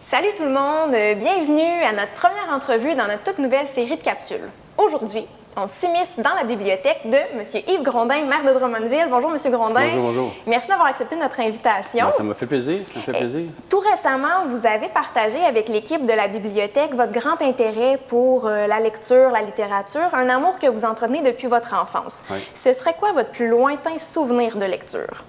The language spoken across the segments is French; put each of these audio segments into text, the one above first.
Salut tout le monde, bienvenue à notre première entrevue dans notre toute nouvelle série de capsules. Aujourd'hui, on s'immisce dans la bibliothèque de M. Yves Grondin, maire de Drummondville. Bonjour M. Grondin. Bonjour, bonjour. Merci d'avoir accepté notre invitation. Ça m'a fait plaisir, Tout récemment, vous avez partagé avec l'équipe de la bibliothèque votre grand intérêt pour la lecture, la littérature, un amour que vous entretenez depuis votre enfance. Oui. Ce serait quoi votre plus lointain souvenir de lecture?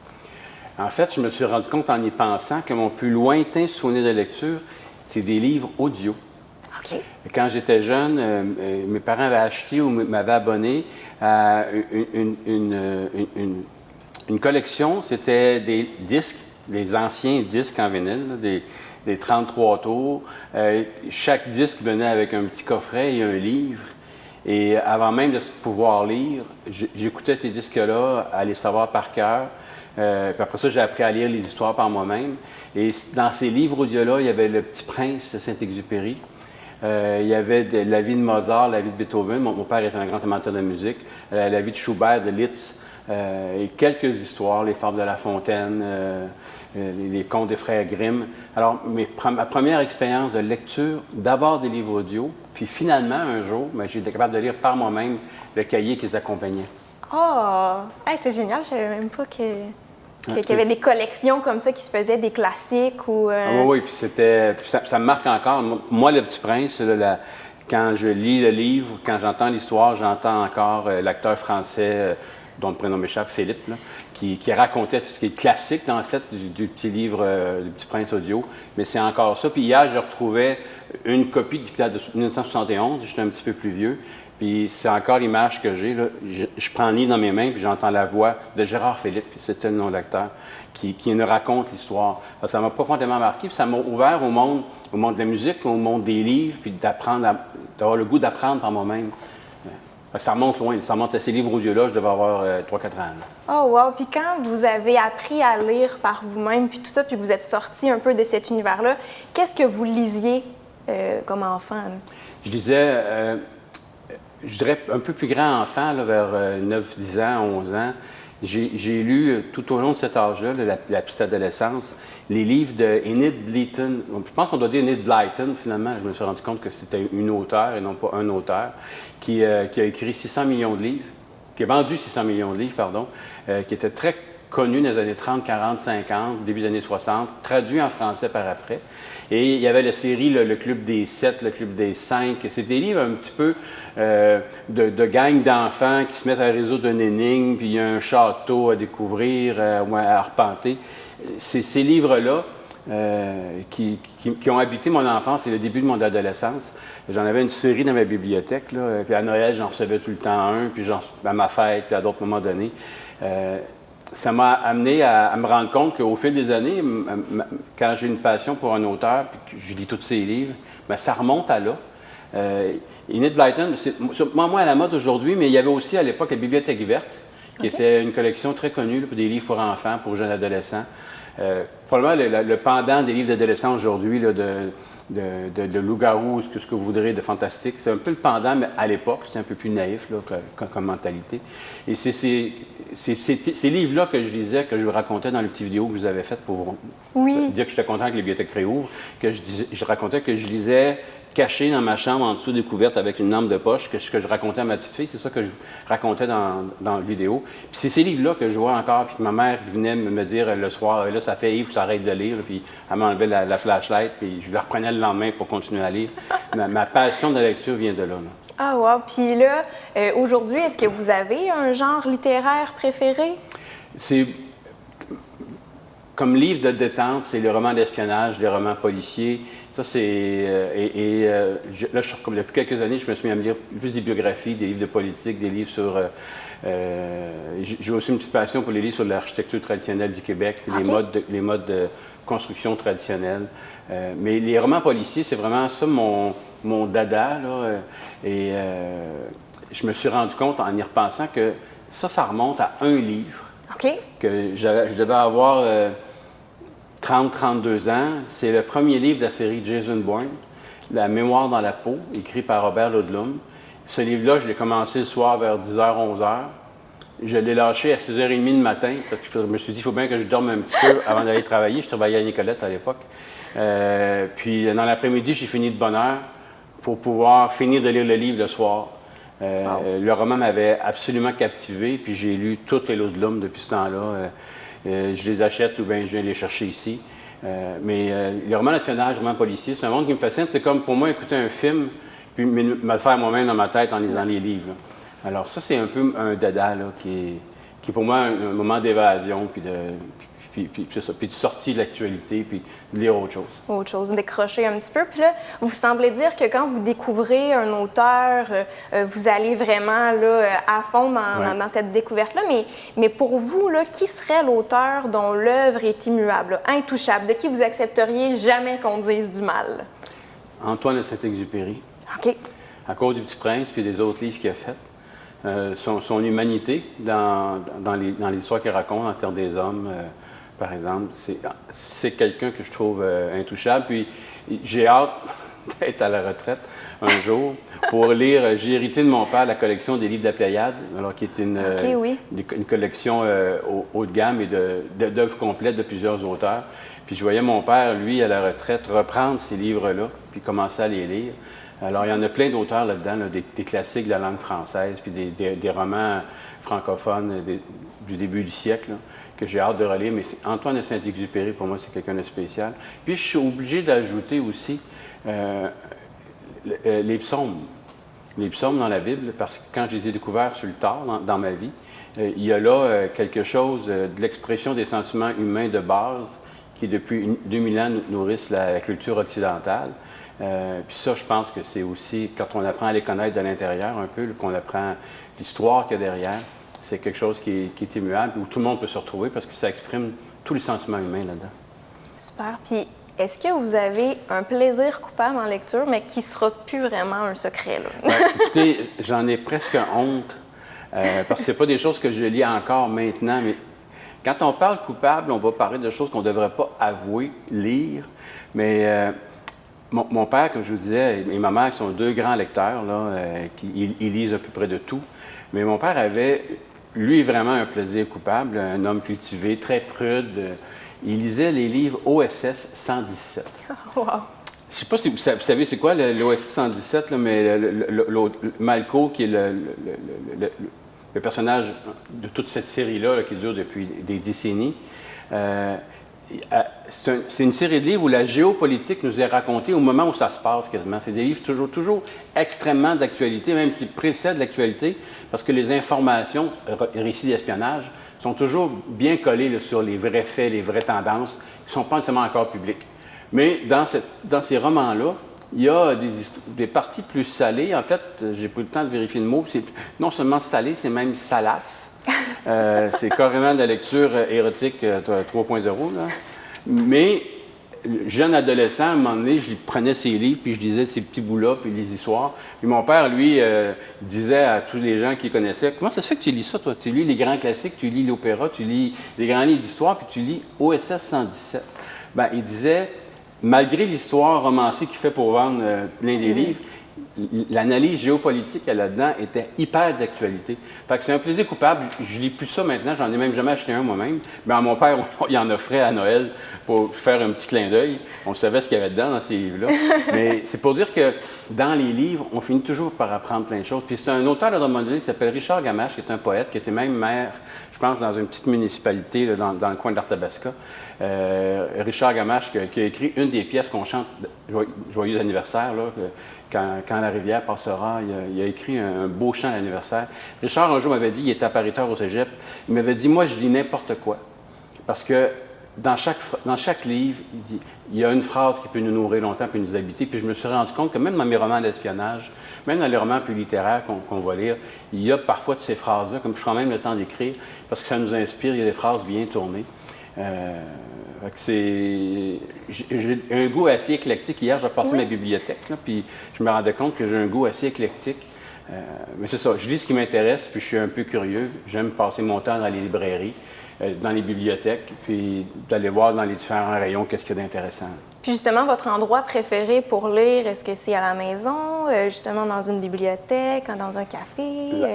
En fait, je me suis rendu compte en y pensant que mon plus lointain souvenir de lecture, c'est des livres audio. OK. Quand j'étais jeune, mes parents avaient acheté ou m'avaient abonné à une collection. C'était des disques, des anciens disques en vinyle, là, des 33 tours. Chaque disque venait avec un petit coffret et un livre. Et avant même de pouvoir lire, j'écoutais ces disques-là, à les savoir par cœur. Puis après ça, j'ai appris à lire les histoires par moi-même. Et dans ces livres audio-là, il y avait Le Petit Prince de Saint-Exupéry. Il y avait la vie de Mozart, la vie de Beethoven. Mon père était un grand amateur de musique. La vie de Schubert, de Liszt. Et quelques histoires, les Fables de La Fontaine, les contes des frères Grimm. Alors, ma première expérience de lecture, d'abord des livres audio, puis finalement, un jour, j'ai été capable de lire par moi-même le cahier qui les accompagnait. Oh! Hey, c'est génial, je savais même pas qu'il y avait des collections comme ça qui se faisaient, des classiques ou... Oui, puis ça me marque encore. Moi, Le Petit Prince, là, quand je lis le livre, quand j'entends l'histoire, j'entends encore l'acteur français, dont le prénom m'échappe, Philippe, là, qui racontait ce qui est classique, en fait, du petit livre, Le Petit Prince audio. Mais c'est encore ça. Puis hier, je retrouvais une copie qui date de 1971. J'étais un petit peu plus vieux. Puis c'est encore l'image que j'ai. Là. Je prends le livre dans mes mains, puis j'entends la voix de Gérard Philippe, c'était le nom de l'acteur, qui nous raconte l'histoire. Ça m'a profondément marqué, puis ça m'a ouvert au monde de la musique, au monde des livres, puis d'avoir le goût d'apprendre par moi-même. Ça remonte loin, ça remonte à ces livres audio-là, je devais avoir 3-4 ans. Oh wow! Puis quand vous avez appris à lire par vous-même, puis tout ça, puis vous êtes sorti un peu de cet univers-là, qu'est-ce que vous lisiez comme enfant? Là? Je lisais... je dirais un peu plus grand enfant, là, vers 9, 10 ans, 11 ans, j'ai lu tout au long de cet âge-là, la petite adolescence, les livres de Enid Blyton. Je pense qu'on doit dire Enid Blyton, finalement. Je me suis rendu compte que c'était une auteure et non pas un auteur, qui a écrit 600 millions de livres, qui a vendu 600 millions de livres, pardon, qui était très connu dans les années 30, 40, 50, début des années 60, traduit en français par après. Et il y avait la série Le Club des 7, Le Club des 5. C'est des livres un petit peu de gang d'enfants qui se mettent à résoudre une énigme, puis il y a un château à découvrir ou à arpenter. C'est ces livres-là qui ont habité mon enfance et le début de mon adolescence. J'en avais une série dans ma bibliothèque, là, puis à Noël, j'en recevais tout le temps un, puis à ma fête, puis à d'autres moments donnés. Ça m'a amené à me rendre compte qu'au fil des années, quand j'ai une passion pour un auteur puis que je lis tous ses livres, bien, ça remonte à là. Enid Blyton, c'est moins à la mode aujourd'hui, mais il y avait aussi à l'époque la Bibliothèque verte, qui était une collection très connue là, pour des livres pour enfants, pour jeunes adolescents. Probablement le pendant des livres d'adolescents aujourd'hui, là, de loup-garou, ce que vous voudrez, de fantastique. C'est un peu le pendant, mais à l'époque, c'était un peu plus naïf là, comme mentalité. Et c'est ces livres-là que je lisais, que je vous racontais dans les petites vidéos que je vous avais faites pour vous dire que j'étais content que les bibliothèques réouvrent, que je racontais que je lisais caché dans ma chambre, en dessous des couvertes, avec une lampe de poche, ce que je racontais à ma petite fille, c'est ça que je racontais dans la vidéo. Puis c'est ces livres-là que je vois encore, puis que ma mère venait me dire le soir, là, ça fait Yves, tu arrêtes de lire, puis elle m'enlevait la flashlight, puis je la reprenais le lendemain pour continuer à lire. ma passion de la lecture vient de là. Ah wow! Puis là, aujourd'hui, est-ce que vous avez un genre littéraire préféré? C'est... Comme livre de détente, c'est les romans d'espionnage, les romans policiers. Ça, c'est... là, depuis quelques années, je me suis mis à me lire plus des biographies, des livres de politique, des livres sur... j'ai aussi une petite passion pour les livres sur l'architecture traditionnelle du Québec, les modes de construction traditionnelle. Mais les romans policiers, c'est vraiment ça mon dada, là. Je me suis rendu compte, en y repensant, que ça remonte à un livre. OK. Que je devais avoir 30-32 ans. C'est le premier livre de la série Jason Bourne, La mémoire dans la peau, écrit par Robert Ludlum. Ce livre-là, je l'ai commencé le soir vers 10h, 11h. Je l'ai lâché à 6h30 le matin, parce que je me suis dit, il faut bien que je dorme un petit peu avant d'aller travailler. Je travaillais à Nicolette à l'époque. Puis dans l'après-midi, j'ai fini de bonne heure pour pouvoir finir de lire le livre le soir. Le roman m'avait absolument captivé, puis j'ai lu toutes les lots de l'homme depuis ce temps-là. Je les achète ou bien je viens les chercher ici. Mais les romans d'espionnage, les romans policiers, c'est un monde qui me fascine. C'est comme pour moi écouter un film, puis me le faire moi-même dans ma tête en lisant les livres. Là. Alors ça, c'est un peu un dada là, qui est pour moi un moment d'évasion, puis de sortie de l'actualité, puis de lire autre chose. Autre chose, décrocher un petit peu. Puis là, vous semblez dire que quand vous découvrez un auteur, vous allez vraiment là, à fond dans cette découverte-là. Mais pour vous, là, qui serait l'auteur dont l'œuvre est immuable, là, intouchable, de qui vous accepteriez jamais qu'on dise du mal? Antoine de Saint-Exupéry. OK. À cause du Petit Prince, puis des autres livres qu'il a faits. Son humanité dans l'histoire qu'il raconte en Terre des Hommes, par exemple, c'est quelqu'un que je trouve intouchable. Puis j'ai hâte d'être à la retraite un jour pour lire. J'ai hérité de mon père la collection des livres de la Pléiade, alors qui est une collection haut de gamme et d'œuvres complètes de plusieurs auteurs. Puis je voyais mon père, lui, à la retraite, reprendre ces livres-là, puis commencer à les lire. Alors, il y en a plein d'auteurs là-dedans, là, des classiques de la langue française, puis des romans francophones du début du siècle, là, que j'ai hâte de relire. Mais Antoine de Saint-Exupéry, pour moi, c'est quelqu'un de spécial. Puis, je suis obligé d'ajouter aussi les psaumes. Les psaumes dans la Bible, parce que quand je les ai découverts sur le tard dans ma vie, il y a là quelque chose de l'expression des sentiments humains de base qui, depuis 2000 ans, nourrissent la culture occidentale. Puis ça, je pense que c'est aussi, quand on apprend à les connaître de l'intérieur un peu, qu'on apprend l'histoire qu'il y a derrière, c'est quelque chose qui est immuable, où tout le monde peut se retrouver parce que ça exprime tous les sentiments humains là-dedans. Super. Puis, est-ce que vous avez un plaisir coupable en lecture, mais qui ne sera plus vraiment un secret, là? Écoutez, j'en ai presque honte, parce que ce n'est pas des choses que je lis encore maintenant, mais quand on parle coupable, on va parler de choses qu'on ne devrait pas avouer, lire, mais... Mon père, comme je vous disais, et ma mère sont deux grands lecteurs, là, ils lisent à peu près de tout. Mais mon père avait, lui, vraiment un plaisir coupable, un homme cultivé, très prude. Il lisait les livres OSS 117. Wow! Je ne sais pas si vous savez c'est quoi l'OSS 117, là, mais Malko, qui est le personnage de toute cette série-là là, qui dure depuis des décennies, c'est une série de livres où la géopolitique nous est racontée au moment où ça se passe quasiment. C'est des livres toujours extrêmement d'actualité, même qui précèdent l'actualité, parce que les informations, récits d'espionnage, sont toujours bien collées là, sur les vrais faits, les vraies tendances, qui ne sont pas nécessairement encore publiques. Mais dans ces romans-là, il y a des parties plus salées. En fait, j'ai pas eu le temps de vérifier le mot. C'est non seulement salé, c'est même salace. C'est carrément de la lecture érotique 3.0. Là. Mais, jeune adolescent, à un moment donné, je prenais ces livres, puis je lisais ces petits bouts-là, puis les histoires. Puis mon père, lui, disait à tous les gens qui connaissaient, « Comment ça se fait que tu lis ça, toi? Tu lis les grands classiques, tu lis l'opéra, tu lis les grands livres d'histoire, puis tu lis OSS 117. » Bien, il disait, malgré l'histoire romancée qu'il fait pour vendre plein des livres, l'analyse géopolitique là-dedans était hyper d'actualité. Fait que c'est un plaisir coupable. Je lis plus ça maintenant, j'en ai même jamais acheté un moi-même. Mais à mon père, il en offrait à Noël pour faire un petit clin d'œil. On savait ce qu'il y avait dedans dans ces livres-là. Mais c'est pour dire que dans les livres, on finit toujours par apprendre plein de choses. Puis c'est un auteur de Drummondville qui s'appelle Richard Gamache, qui est un poète, qui était même maire, je pense, dans une petite municipalité là, dans le coin de l'Arthabasca. Richard Gamache qui a écrit une des pièces qu'on chante, Joyeux anniversaire, là, quand la rivière passera, il a écrit un beau chant d'anniversaire. Richard, un jour, m'avait dit, il était appariteur au cégep, il m'avait dit, moi, je lis n'importe quoi. Parce que dans chaque livre, il dit, il y a une phrase qui peut nous nourrir longtemps, peut nous habiter. Puis je me suis rendu compte que même dans mes romans d'espionnage, même dans les romans plus littéraires qu'on va lire, il y a parfois de ces phrases-là, comme je prends même le temps d'écrire, parce que ça nous inspire, il y a des phrases bien tournées. J'ai un goût assez éclectique. Hier, j'ai passé ma bibliothèque, là, puis je me rendais compte que j'ai un goût assez éclectique. Mais c'est ça, je lis ce qui m'intéresse, puis je suis un peu curieux. J'aime passer mon temps dans les librairies, dans les bibliothèques, puis d'aller voir dans les différents rayons qu'est-ce qu'il y a d'intéressant. Puis justement, votre endroit préféré pour lire, est-ce que c'est à la maison, justement dans une bibliothèque, dans un café?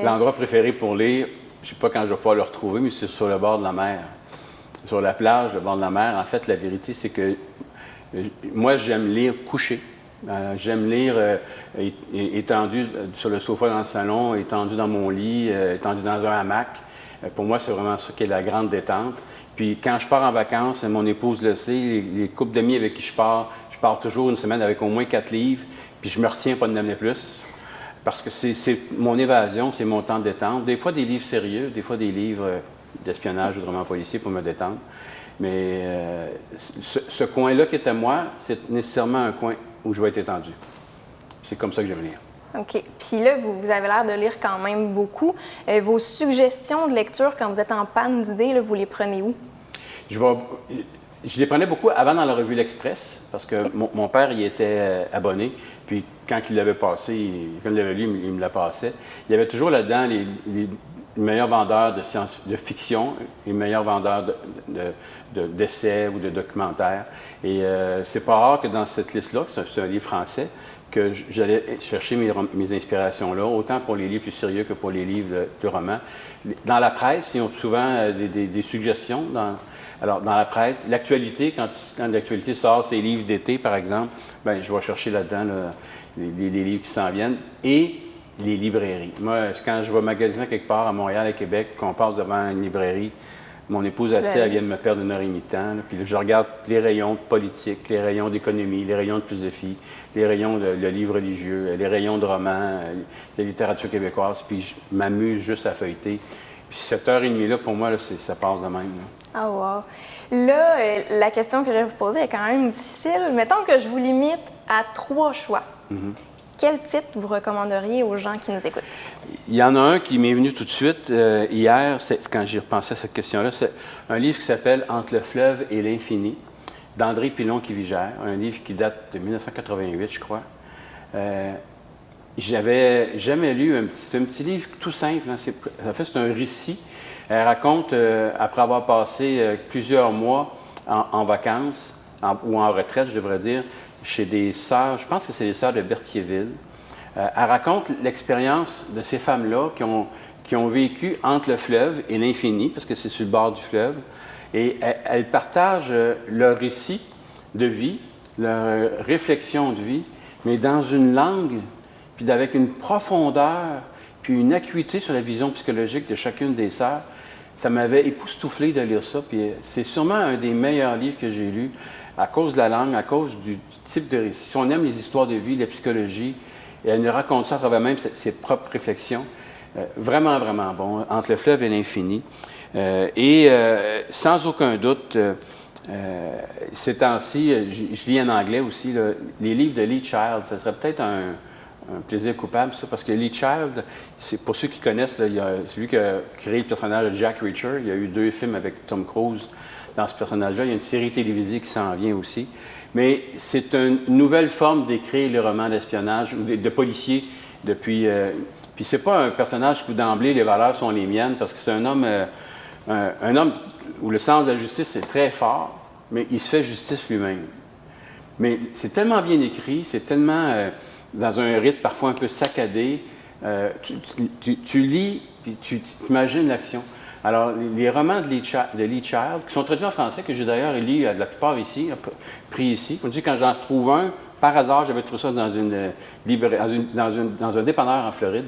L'endroit préféré pour lire, je ne sais pas quand je vais pouvoir le retrouver, mais c'est sur le bord de la mer. Sur la plage, le bord de la mer. En fait, la vérité, c'est que moi, j'aime lire couché. J'aime lire étendu sur le sofa dans le salon, étendu dans mon lit, étendu dans un hamac. Pour moi, c'est vraiment ça qui est la grande détente. Puis quand je pars en vacances, mon épouse le sait, les couples d'amis avec qui je pars toujours une semaine avec au moins 4 livres, puis je me retiens pas de n'amener plus. Parce que c'est mon évasion, c'est mon temps de détente. Des fois, des livres sérieux, des fois, des livres d'espionnage ou de romans policiers pour me détendre. Mais ce coin-là qui est à moi, c'est nécessairement un coin où je vais être étendu. C'est comme ça que j'aime lire. OK. Puis là, vous avez l'air de lire quand même beaucoup. Vos suggestions de lecture, quand vous êtes en panne d'idées, vous les prenez où? Je les prenais beaucoup avant dans la revue L'Express, parce que mon père y était abonné. Puis quand il l'avait passé, quand il l'avait lu, il me la passait. Il y avait toujours là-dedans les meilleurs vendeurs de fiction, les meilleurs vendeurs d'essais ou de documentaires. Et c'est pas rare que dans cette liste-là, c'est un livre français, que j'allais chercher mes inspirations-là, autant pour les livres plus sérieux que pour les livres de romans. Dans la presse, ils ont souvent des suggestions. Alors, dans la presse, l'actualité, quand l'actualité sort ses livres d'été, par exemple, bien, je vais chercher là-dedans les livres qui s'en viennent. Et les librairies. Moi, quand je vais magasiner quelque part à Montréal, à Québec, qu'on passe devant une librairie, mon épouse, elle vient de me perdre 1h30 de temps. Puis là, je regarde les rayons de politique, les rayons d'économie, les rayons de philosophie, les rayons de livres religieux, les rayons de romans, de littérature québécoise, puis je m'amuse juste à feuilleter. Puis cette 1h30-là, pour moi, là, ça passe de même. Là. Ah, wow! Là, la question que je vais vous poser est quand même difficile. Mettons que je vous limite à 3 choix. Mm-hmm. Quel titre vous recommanderiez aux gens qui nous écoutent? Il y en a un qui m'est venu tout de suite hier, quand j'y repensais à cette question-là. C'est un livre qui s'appelle « Entre le fleuve et l'infini » d'André Pilon-Quivigère, un livre qui date de 1988, je crois. J'avais jamais lu c'est un petit livre tout simple. Hein, en fait, c'est un récit. Elle raconte, après avoir passé plusieurs mois en vacances, ou en retraite, je devrais dire, chez des sœurs, je pense que c'est les sœurs de Berthierville. Elle raconte l'expérience de ces femmes-là qui ont vécu entre le fleuve et l'infini, parce que c'est sur le bord du fleuve. Et elles partagent leur récit de vie, leur réflexion de vie, mais dans une langue, puis avec une profondeur, puis une acuité sur la vision psychologique de chacune des sœurs. Ça m'avait époustouflé de lire ça, puis c'est sûrement un des meilleurs livres que j'ai lus à cause de la langue, à cause du type de récit. Si on aime les histoires de vie, la psychologie, et elle nous raconte ça à travers même ses propres réflexions. Vraiment, vraiment bon, Entre le fleuve et l'infini. Sans aucun doute, ces temps-ci, je lis en anglais aussi, là, les livres de Lee Child, ça serait peut-être un plaisir coupable, ça, parce que Lee Child, c'est pour ceux qui connaissent, là, c'est lui qui a créé le personnage de Jack Reacher. Il y a eu 2 films avec Tom Cruise dans ce personnage-là. Il y a une série télévisée qui s'en vient aussi. Mais c'est une nouvelle forme d'écrire les romans d'espionnage ou de policiers depuis... puis c'est pas un personnage où d'emblée les valeurs sont les miennes, parce que c'est un homme où le sens de la justice est très fort, mais il se fait justice lui-même. Mais c'est tellement bien écrit, c'est tellement dans un rythme parfois un peu saccadé. Tu lis, puis tu imagines l'action. Alors, les romans de Lee Child, qui sont traduits en français, que j'ai d'ailleurs lu la plupart ici, pris ici. Quand j'en trouve un, par hasard, j'avais trouvé ça dans un dépanneur en Floride.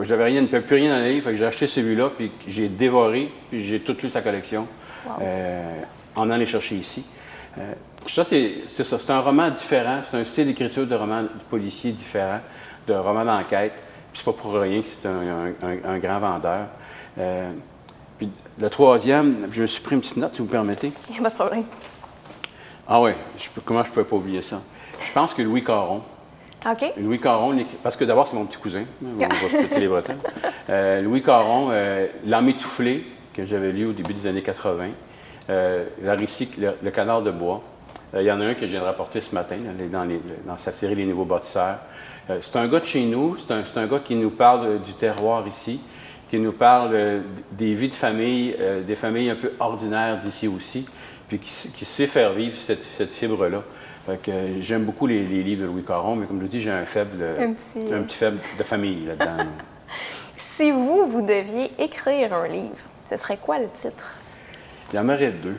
J'avais plus rien dans les livres, fait que j'ai acheté celui-là, puis j'ai dévoré, puis j'ai tout lu sa collection, en allant les chercher ici. Ça, c'est ça. C'est un roman différent, c'est un style d'écriture de roman policier différent, de roman d'enquête. Puis c'est pas pour rien que c'est un grand vendeur. Puis le troisième, je me suis pris une petite note, si vous permettez. Il n'y a pas de problème. Ah oui, comment je ne pouvais pas oublier ça? Je pense que Louis Caron. OK. Louis Caron, parce que d'abord, c'est mon petit cousin. On va se péter les bretelles. Louis Caron, L'Homme étoufflé, que j'avais lu au début des années 80. Le Canard de bois. Il y en a un que je viens de rapporter ce matin, dans sa série Les Nouveaux bâtisseurs. C'est un gars de chez nous, c'est un gars qui nous parle du terroir ici, qui nous parle des vies de famille, des familles un peu ordinaires d'ici aussi, puis qui sait faire vivre cette fibre-là. J'aime beaucoup les livres de Louis Caron, mais comme je le dis, j'ai un petit faible de famille là-dedans. Si vous deviez écrire un livre, ce serait quoi le titre? Il y en aurait deux.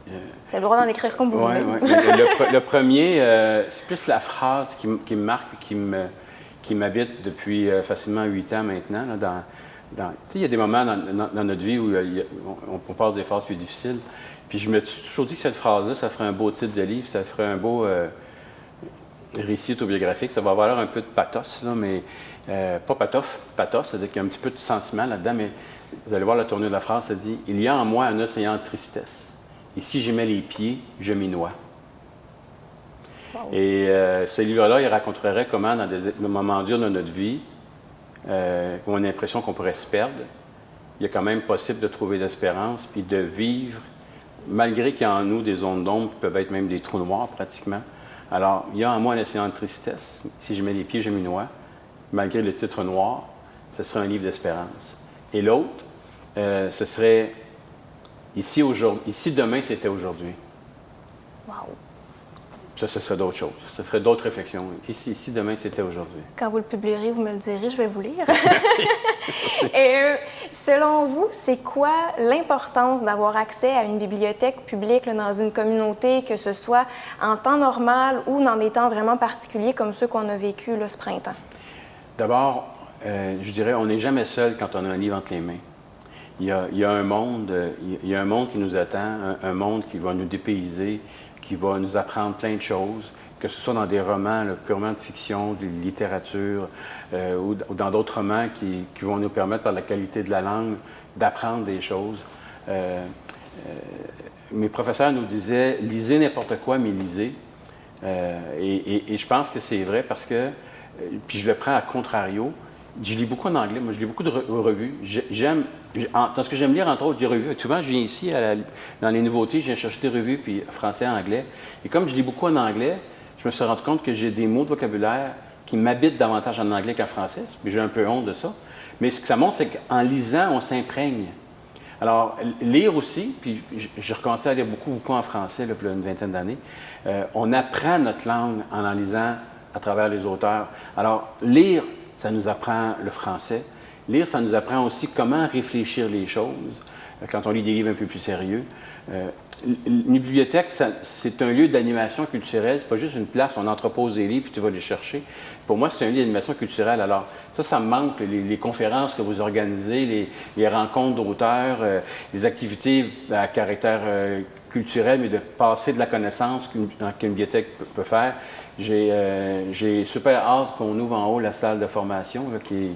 Vous avez le droit d'en écrire comme vous voulez. Oui. Le premier, c'est plus la phrase qui me marque et qui m'habite depuis facilement 8 ans maintenant. Là, il y a des moments dans notre vie où on passe des phases plus difficiles. Puis je me suis toujours dit que cette phrase-là, ça ferait un beau titre de livre, ça ferait un beau récit autobiographique. Ça va avoir un peu de pathos, là, mais pas pathos, c'est-à-dire qu'il y a un petit peu de sentiment là-dedans, mais vous allez voir la tournure de la phrase, ça dit « Il y a en moi un océan de tristesse, et si j'y mets les pieds, je m'y noie. » Wow. Et ce livre-là, il raconterait comment, dans des moments durs de notre vie, où on a l'impression qu'on pourrait se perdre, il est quand même possible de trouver l'espérance, puis de vivre, malgré qu'il y a en nous des zones d'ombre qui peuvent être même des trous noirs pratiquement. Alors, il y a en moi un océan de tristesse. Si je mets les pieds, je m'y noie. Malgré le titre noir, ce serait un livre d'espérance. Et l'autre, ce serait ici demain, c'était aujourd'hui. Wow. Ça, ce serait d'autres choses. Ce serait d'autres réflexions. Ici demain, c'était aujourd'hui. Quand vous le publierez, vous me le direz, je vais vous lire. Et selon vous, c'est quoi l'importance d'avoir accès à une bibliothèque publique là, dans une communauté, que ce soit en temps normal ou dans des temps vraiment particuliers comme ceux qu'on a vécu là, ce printemps? D'abord, je dirais, on n'est jamais seul quand on a un livre entre les mains. Il y a un monde qui nous attend, un monde qui va nous dépayser, qui va nous apprendre plein de choses, que ce soit dans des romans là, purement de fiction, de littérature, ou dans d'autres romans qui vont nous permettre, par la qualité de la langue, d'apprendre des choses. Mes professeurs nous disaient « lisez n'importe quoi, mais lisez ». Et je pense que c'est vrai parce que, puis je le prends à contrario, je lis beaucoup en anglais, moi je lis beaucoup de revues. Dans ce que j'aime lire, entre autres, des revues. Souvent, je viens ici, dans les nouveautés, je viens chercher des revues, puis français, anglais. Et comme je lis beaucoup en anglais, je me suis rendu compte que j'ai des mots de vocabulaire qui m'habitent davantage en anglais qu'en français. Mais j'ai un peu honte de ça. Mais ce que ça montre, c'est qu'en lisant, on s'imprègne. Alors, lire aussi, puis j'ai recommencé à lire beaucoup en français, là, depuis une vingtaine d'années. On apprend notre langue en lisant à travers les auteurs. Alors, lire, ça nous apprend le français. Lire, ça nous apprend aussi comment réfléchir les choses quand on lit des livres un peu plus sérieux. Une bibliothèque, c'est un lieu d'animation culturelle. C'est pas juste une place où on entrepose des livres et tu vas les chercher. Pour moi, c'est un lieu d'animation culturelle. Alors, ça me manque, les conférences que vous organisez, les rencontres d'auteurs, les activités à caractère culturel, mais de passer de la connaissance qu'une bibliothèque peut faire. J'ai super hâte qu'on ouvre en haut la salle de formation là, qui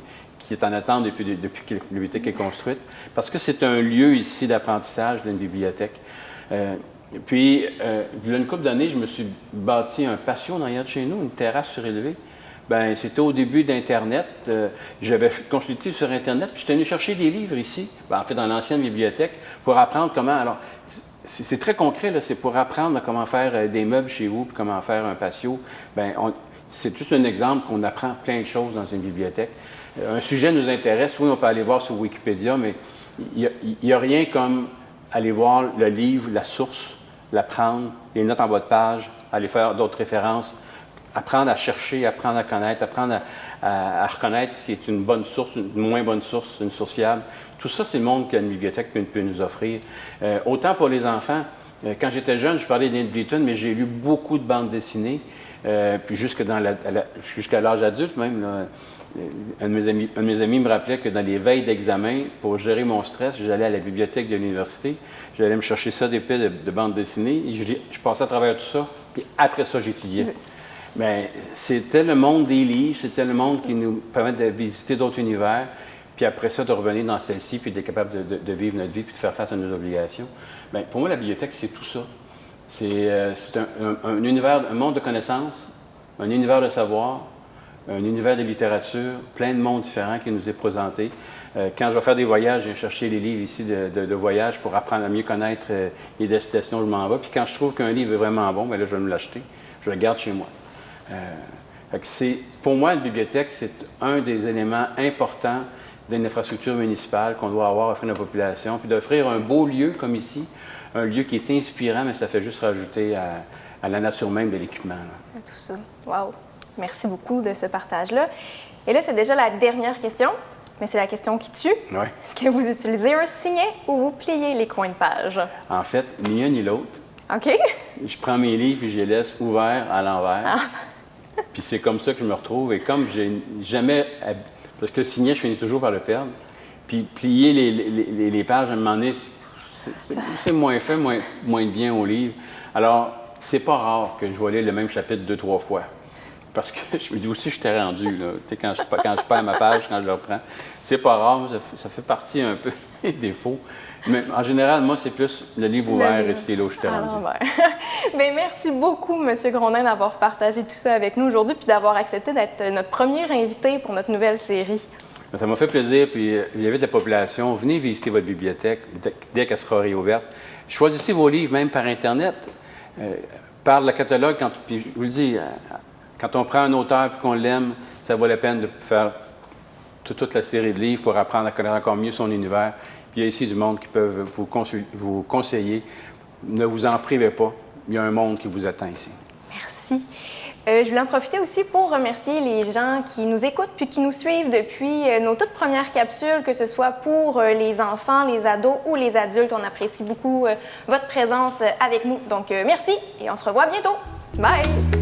est en attente depuis que la bibliothèque est construite, parce que c'est un lieu ici d'apprentissage d'une bibliothèque. Puis, il y a une couple d'années, je me suis bâti un patio en arrière de chez nous, une terrasse surélevée. Bien, c'était au début d'Internet. J'avais consulté sur Internet, puis j'étais venu chercher des livres ici, en fait, dans l'ancienne bibliothèque, pour apprendre comment. Alors, c'est très concret, là, c'est pour apprendre comment faire des meubles chez vous, puis comment faire un patio. Bien, c'est juste un exemple qu'on apprend plein de choses dans une bibliothèque. Un sujet nous intéresse, oui, on peut aller voir sur Wikipédia, mais il n'y a rien comme aller voir le livre, la source, l'apprendre, les notes en bas de page, aller faire d'autres références, apprendre à chercher, apprendre à connaître, apprendre à reconnaître ce qui est une bonne source, une moins bonne source, une source fiable. Tout ça, c'est le monde qu'une bibliothèque peut nous offrir. Autant pour les enfants, quand j'étais jeune, je parlais d'Ian Blyton, mais j'ai lu beaucoup de bandes dessinées, puis jusqu'à l'âge adulte même. Là, un de mes amis me rappelait que dans les veilles d'examen, pour gérer mon stress, j'allais à la bibliothèque de l'université, j'allais me chercher ça d'épais de bandes dessinées, et je passais à travers tout ça, puis après ça, j'étudiais. Mais c'était le monde des livres, c'était le monde qui nous permet de visiter d'autres univers, puis après ça, de revenir dans celle-ci, puis d'être capable de vivre notre vie, puis de faire face à nos obligations. Bien, pour moi, la bibliothèque, c'est tout ça. C'est un univers, un monde de connaissances, un univers de savoir, un univers de littérature, plein de mondes différents qui nous est présenté. Quand je vais faire des voyages, je viens chercher les livres ici de voyage pour apprendre à mieux connaître les destinations où je m'en vais. Puis quand je trouve qu'un livre est vraiment bon, bien là, je vais me l'acheter. Je le garde chez moi. Pour moi, la bibliothèque, c'est un des éléments importants d'une infrastructure municipale qu'on doit avoir à offrir à la population. Puis d'offrir un beau lieu comme ici, un lieu qui est inspirant, mais ça fait juste rajouter à la nature même de l'équipement. Tout ça. Wow! Merci beaucoup de ce partage-là. Et là, c'est déjà la dernière question. Mais c'est la question qui tue. Ouais. Est-ce que vous utilisez un signet ou vous pliez les coins de page? En fait, ni un ni l'autre. OK. Je prends mes livres et je les laisse ouverts à l'envers. Puis c'est comme ça que je me retrouve. Et comme j'ai jamais... Parce que le signet, je finis toujours par le perdre. Puis plier les pages, à un moment donné, c'est moins fait, moins bien au livre. Alors, c'est pas rare que je vois lire le même chapitre 2-3 fois. Parce que je me dis aussi, je t'ai rendu, là. Tu sais, quand je perds ma page, quand je le reprends. C'est pas rare, ça fait partie un peu des défauts. Mais en général, moi, c'est plus le livre ouvert et c'est là où je t'ai rendu. Bien, merci beaucoup, M. Grondin, d'avoir partagé tout ça avec nous aujourd'hui puis d'avoir accepté d'être notre premier invité pour notre nouvelle série. Ça m'a fait plaisir, puis j'invite la population, venez visiter votre bibliothèque dès qu'elle sera réouverte. Choisissez vos livres, même par Internet. Par le catalogue, puis je vous le dis, quand on prend un auteur et qu'on l'aime, ça vaut la peine de faire toute la série de livres pour apprendre à connaître encore mieux son univers. Puis il y a ici du monde qui peuvent vous conseiller. Ne vous en privez pas. Il y a un monde qui vous attend ici. Merci. Je voulais en profiter aussi pour remercier les gens qui nous écoutent puis qui nous suivent depuis nos toutes premières capsules, que ce soit pour les enfants, les ados ou les adultes. On apprécie beaucoup votre présence avec nous. Donc, merci et on se revoit bientôt. Bye!